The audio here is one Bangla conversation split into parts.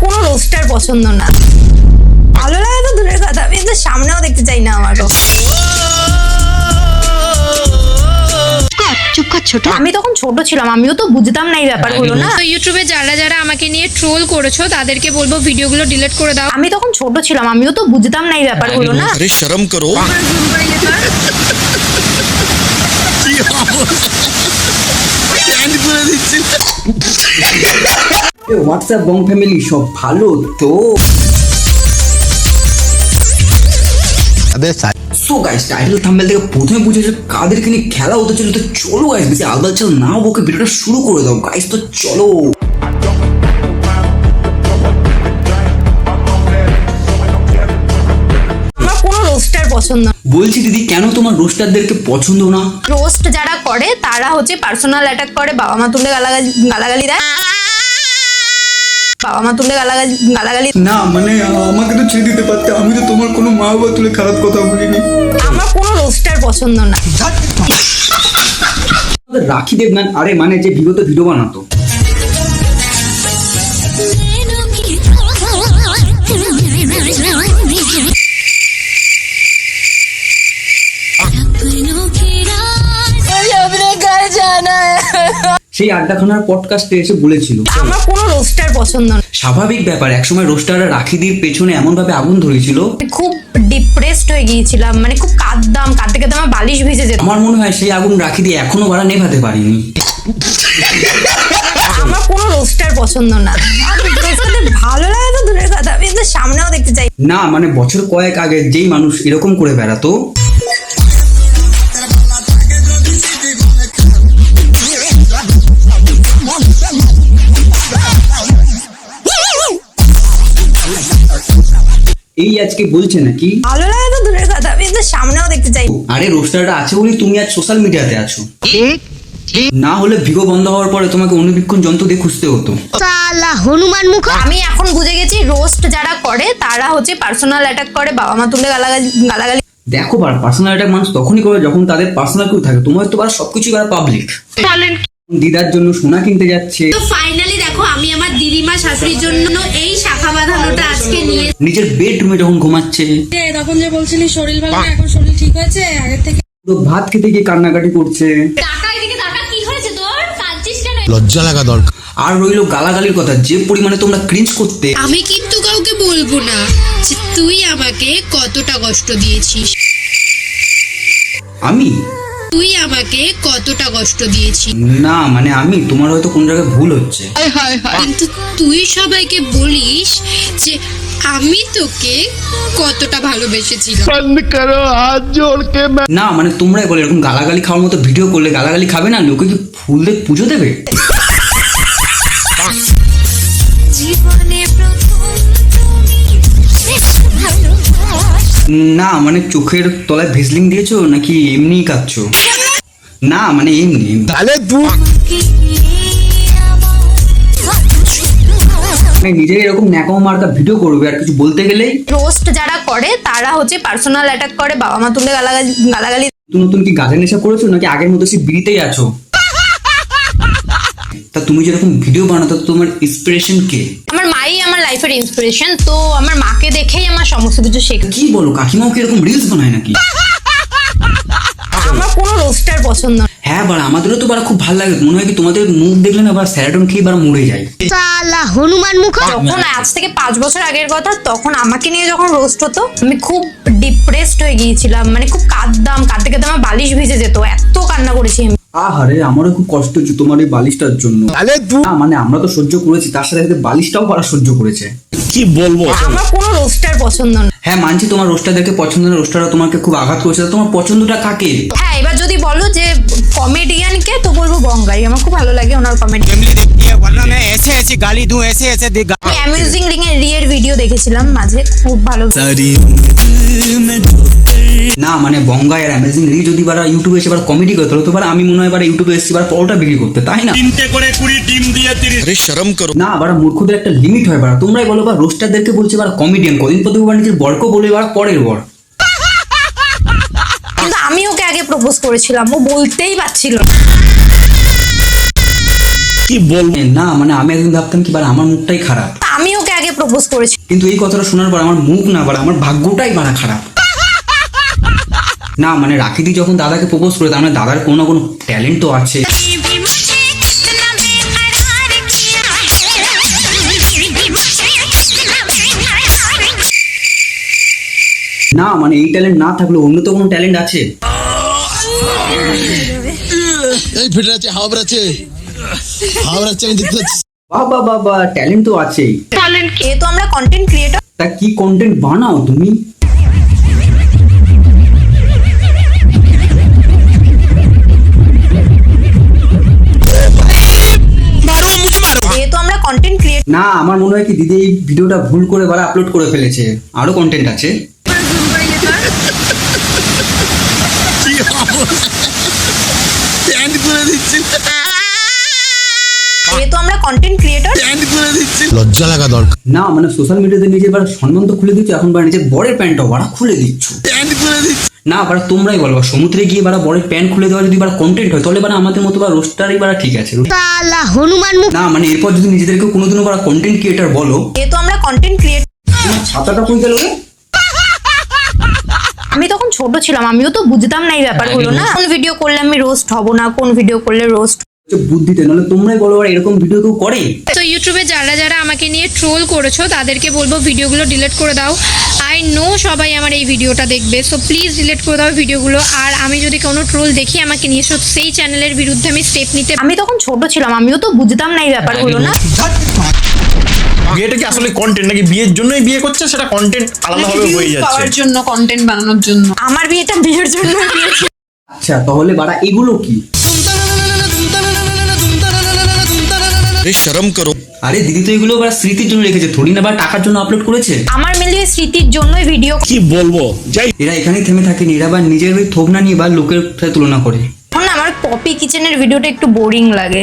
কোনো রোস্টার পছন্দ না, ভালো লাগে তো দূরের কথা, আমি তো সামনেও দেখতে চাই না আমারও। ছোট আমি তখন ছোট ছিলাম, আমিও তো বুঝতাম না এই ব্যাপারগুলো না। তো ইউটিউবে যারা যারা আমাকে নিয়ে ট্রোল করেছো তাদেরকে বলবো ভিডিওগুলো ডিলিট করে দাও। আমি তখন ছোট ছিলাম, আমিও তো বুঝতাম না এই ব্যাপারগুলো না। अरे शर्म करो। হোয়াটসঅ্যাপ বং ফ্যামিলি সব ভালো তো? সো গাইস, টাইটেল থাম্বনেল থেকে প্রথমে বুঝেছে কাদেরকে নিয়ে খেলা হতে চলে। তো চলো গাইস, বেশি আলবাল না বকে ভিডিওটা শুরু করে দাও গাইস। তো চলো। আমার কোনো রোস্টার পছন্দ না। বলছি দিদি, কেন তোমার রোস্টারদেরকে পছন্দ না? রোস্ট যারা করে তারা হচ্ছে পার্সোনাল অ্যাটাক করে, বাবা মা তুলে গালাগালি দেয়, বাবা মা তুলে গালাগালি। না মানে আমাকে তো ছেড়ে দিতে পারতে, আমি তো তোমার কোনো মা বাবা তুলে খারাপ কথা বলিনি। আমার কোনো রোস্টার পছন্দ না। রাখি দেবনাথ, আরে মানে যে বিগত ভিডিও বানাতো, সেই আড্ডাখানার পডকাস্টে এসে বলেছিল আমার কোনো রোস্টার পছন্দ না। স্বাভাবিক ব্যাপার, একসময় রোস্টাররা রাখিদির পেছনে এমন ভাবে আগুন ধরেছিল, খুব ডিপ্রেসড হয়ে গিয়েছিলাম, মানে খুব কাঁদতে কাঁদতে আমার বালিশ ভিজে যেত। আমার মনে হয় সেই আগুন রাখিদি এখনো বাড়া নেভাতে পারিনি। আমার কোনো রোস্টার পছন্দ না, ভালো লাগে তো দূরের কথা, আমি তো সামনেও দেখতে চাই না। মানে বছর কয়েক আগে যেই মানুষ এরকম করে বেড়াতো, এই আজকে বলছে নাকি ভালো লাগে তো দূরের কথা, আমি তো সামনেও দেখতে চাই। আরে রোস্টারটা আছে বলি তুমি আজ সোশ্যাল মিডিয়াতে আছো, না হলে ভিগো বন্ধ হওয়ার পরে তোমাকে অনুবীক্ষণ যন্ত্র দিয়ে খুঁজতে হতো। হনুমান মুখ। আমি এখন বুঝে গেছি রোস্ট যারা করে তারা হচ্ছে পার্সোনাল অ্যাটাক করে, বাবা মা তুলে গালাগালি। দেখো বার পার্সোনাল অ্যাটাক মানুষ তখনই করে যখন তাদের পার্সোনাল কেউ থাকে, তোমার তো বার সবকিছু বার পাবলিক। দিদার জন্য সোনা কিনতে যাচ্ছে, তো ফাইনালি দেখো আমি আমার দিদিমা শাশুড়ির জন্য এই শাখা বাঁধানোটা আজকে নিয়ে নিজের বেডরুমে যখন ঘুমাচ্ছে, তখন যে বলছিলি শরীর ভালো না, এখন শরীর ঠিক হয়েছে আগের থেকে। তো ভাত খেতে গিয়ে কান্নাকাটি করছে, টাকা এদিকে টাকা কি হয়েছে তোর, কাঁদছিস কেন? लज्जा लगा दरकार। আর রইলো গালাগালির কথা, যে পরিমাণে তোমরা ক্রিঞ্জ করতে। আমি কিন্তু কাউকে বলবো না যে তুই আমাকে কতটা কষ্ট দিয়েছিস, আমি তুই আমাকে কতটা কষ্ট দিয়েছিস। না মানে আমি তোমার হয়তো কোন জায়গায় ভুল হচ্ছে, কিন্তু তুই সবাইকে বলিস যে আমি তোকে কতটা ভালোবেসেছিলাম। না মানে তোমরাই বলে এরকম গালাগালি খাওয়ার মতো ভিডিও করলে গালাগালি খাবে না, লোকে কি ফুল দিয়ে পুজো দেবে? না মানে চোখের তলায় ভেসলিং দিয়েছো নাকি এমনিই কাঁদছো? না মানে এমনি মানে নিজের এরকম ন্যাকামো মার্কা ভিডিও করবে আর কিছু বলতে গেলেই। রোস্ট যারা করে তারা হচ্ছে পার্সোনাল অ্যাটাক করে, বাবা মা তুলে গালাগালি। নতুন নতুন কি গাঁজা নেশা করেছো নাকি আগের মতো সেই বিড়িতেই আছো? তা তুমি যেরকম ভিডিও বানাতো তোমার ইন্সপিরেশন কে? আমার মাই আমার লাইফের ইন্সপিরেশন, তো আমার মাকে দেখেই আমার সমস্ত কিছু শেখা। কি বলো, কাকিমাও কি এরকম রিলস বানায় নাকি? আমার কোনো রোস্টার পছন্দ না। হ্যাঁ বার আমাদেরও তো বার খুব ভালো লাগে, মনে হয় কি তোমাদের মুখ দেখলে না বার স্যারাডন খেয়ে বার মরে যায়। হনুমান মুখ। যখন আজ থেকে 5 বছর আগের কথা, তখন আমাকে নিয়ে যখন রোস্ট হতো আমি খুব ডিপ্রেসড হয়ে গিয়েছিলাম, মানে খুব কাঁদতে আমার বালিশ ভিজে যেত, এত কান্না করেছি আমি। আহারে আমারও খুব কষ্ট হচ্ছে তোমার এই বালিশটার জন্য। না মানে আমরা তো সহ্য করেছি, তার সাথে সাথে বালিশটাও করা সহ্য করেছে। কি বলবো, আমার কোনো রোস্টার পছন্দ না। হ্যাঁ মানছি তোমার রোস্টারদেরকে পছন্দ না, রোস্টাররা তোমাকে খুব আঘাত করেছে, তোমার পছন্দটা কাকে? হ্যাঁ এবার যদি বলো যে কমেডিয়ানকে, তো বলবো বঙ্গাই, আমার খুব ভালো লাগে ওনার কমেডি। আমি অ্যামেজিং রিয়ের ভিডিও দেখেছিলাম মাঝে, খুব ভালো। না মানে বঙ্গাই আর অ্যামেজিং রি যদি বারা ইউটিউবে এসে কমেডি করতে হতো, আমি মনে হয় ইউটিউবে এসে পরোটা বিক্রি করতে, তাই না? अरे शर्म करो। না বারা মূর্খদের একটা লিমিট হয় বারা, তোমরাই বলো বা রোস্টারদেরকে বলছে বারা কমেডিয়ান, কদিন পর দেখবো নিজের বরকে বলে বারা পরের বর। কিন্তু আমি ওকে আগে প্রপোজ করেছিলাম, ও বলতেই পারছিল না। কি বলবো, না মানে আমি একদিন ভাবতাম কি বারা আমার মুখটাই খারাপ। আমি ওকে আগে প্রপোজ করেছি। কিন্তু এই কথাটা শোনার পর আমার মুখ না বাড়া, আমার ভাগ্যটাই বাড়া খারাপ। না মানে রাখিদি যখন দাদাকে প্রপোজ করে, তার মানে দাদার কোনো না কোনো ট্যালেন্ট তো আছে। না মানে এই ট্যালেন্ট না থাকলে অন্য তো কোনো ট্যালেন্ট আছে। এই ফিট আছে হাওয়া বেরাচ্ছে আমি দেখতে পাচ্ছি। বাবা বাবা, ট্যালেন্ট তো আছেই। এ তো আমরা কন্টেন্ট ক্রিয়েটর। তা কি কন্টেন্ট বানাও তুমি? এ তো আমরা কন্টেন্ট ক্রিয়েটর। না আমার মনে হয় কি দিদি এই ভিডিওটা ভুল করে বারা আপলোড করে ফেলেছে, আরো কন্টেন্ট আছে। প্যান্ট করে দিচ্ছি এ তো আমরা কন্টেন্ট ক্রিয়েটর। প্যান্ট করে দিচ্ছি লজ্জা লাগা দরকার। না মানে সোশ্যাল মিডিয়াতে নিজের বারা সম্মান তো খুলে দিচ্ছ, এখন বারা নিজের বরের প্যান্টটাও বারা খুলে দিচ্ছ। প্যান্ট করে দিচ্ছি না বারা তোমরাই বলো, সমুদ্রে গিয়ে বারা বরের প্যান্ট খুলে দেওয়া যদি বারা কন্টেন্ট হয়, তাহলে বারা আমাদের মতো বা রোস্টারই বারা ঠিক আছে। হনুমান মুখ। না মানে এরপর যদি নিজেদেরকে কোনোদিনও বারা কন্টেন্ট ক্রিয়েটার বলো। এ তো আমরা কন্টেন্ট ক্রিয়েটর। তোমার ছাতাটা কই গেল রে? আমি তখন ছোট ছিলাম, আমিও তো বুঝতাম না এই ব্যাপারগুলো। না কোন ভিডিও করলে আমি রোস্ট হব না, কোন ভিডিও করলে রোস্ট। বুদ্ধিতে, নাহলে তোমরাই বলো বারা এরকম ভিডিও কেউ করে? তো ইউটিউবে যারা যারা আমাকে নিয়ে ট্রোল করেছো তাদেরকে বলবো ভিডিওগুলো ডিলিট করে দাও। আই নো সবাই আমার এই ভিডিওটা দেখবে, সো প্লিজ ডিলিট করে দাও ভিডিওগুলো। আর আমি যদি কোনো ট্রোল দেখি আমাকে নিয়ে এসো, সেই চ্যানেলের বিরুদ্ধে আমি স্টেপ নিতে। আমি তখন ছোট ছিলাম, আমিও তো বুঝতাম না এই ব্যাপারগুলো। না বিয়েটা কি আসলে কন্টেন্ট নাকি বিয়ের জন্যই বিয়ে করছে, সেটা কন্টেন্ট আলাদাভাবে হয়ে যাচ্ছে। পাওয়ার জন্য, কন্টেন্ট বানানোর জন্য। আমার বিয়েটা বিয়ের জন্য হয়েছে। আচ্ছা তাহলে বারা এগুলো কি? अरे शर्म करो। আরে দিদি তো এগুলো বারা স্মৃতির জন্য রেখেছে, থোড়ি না বারা টাকার জন্য আপলোড করেছে। আমার মিলিয়ে স্মৃতির জন্যই ভিডিও। কি বলবো যাই এরা এখানেই থেমে থাকেনি, এরা বা নিজের ওই থোবনা নিয়ে বা লোকের সাথে তুলনা করে। এখন না আমার পপি কিচেনের ভিডিওটা একটু বোরিং লাগে।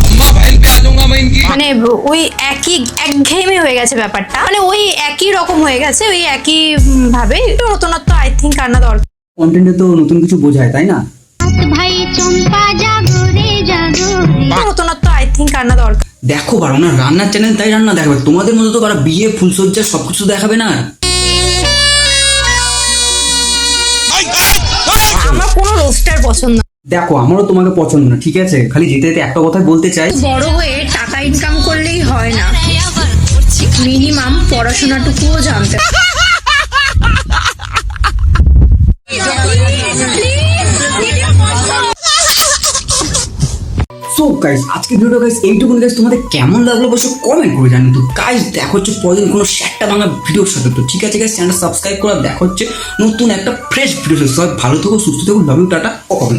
মানে ওই একই একঘেয়েমি হয়ে গেছে ব্যাপারটা, মানে ওই একই রকম হয়ে গেছে, ওই একই ভাবে। একটু নতুনত্ব আই থিঙ্ক আনা দরকার। কন্টেন্টে তো নতুন কিছু বোঝায় তাই না? ভাই চম্পা জাগো রে জাগো রে। একটু নতুনত্ব আই থিঙ্ক আনা দরকার। দেখো বারা ওনার রান্নার চ্যানেল, তাই রান্না দেখাবে। তোমাদের মতো তো বারা বিয়ে ফুলসজ্জা সবকিছু দেখাবে না। আমার কোনো রোস্টার পছন্দ না। দেখো আমারও তোমাকে পছন্দ না, ঠিক আছে? খালি যেতে যেতে একটা কথাই বলতে চাই, বড় হয়ে টাকা ইনকাম করলেই হয় না, মিনিমাম পড়াশোনাটুকুও জানতে। সো গাইস আজকে ভিডিওটা গাইস এইটুকুন। গাইস তোমাদের কেমন লাগলো অবশ্যই কমেন্ট করে জানিও। তো গাইস দেখা হচ্ছে পরদিন কোনো শ্যাটটা ভাঙা ভিডিওর সাথে। তো ঠিক আছে গাইস, চ্যানেলটা সাবস্ক্রাইব করা, দেখা হচ্ছে নতুন একটা ফ্রেশ ভিডিও। সবাই ভালো থেকো, সুস্থ থেকো, লাভ ইউ, টাটা, ওকে।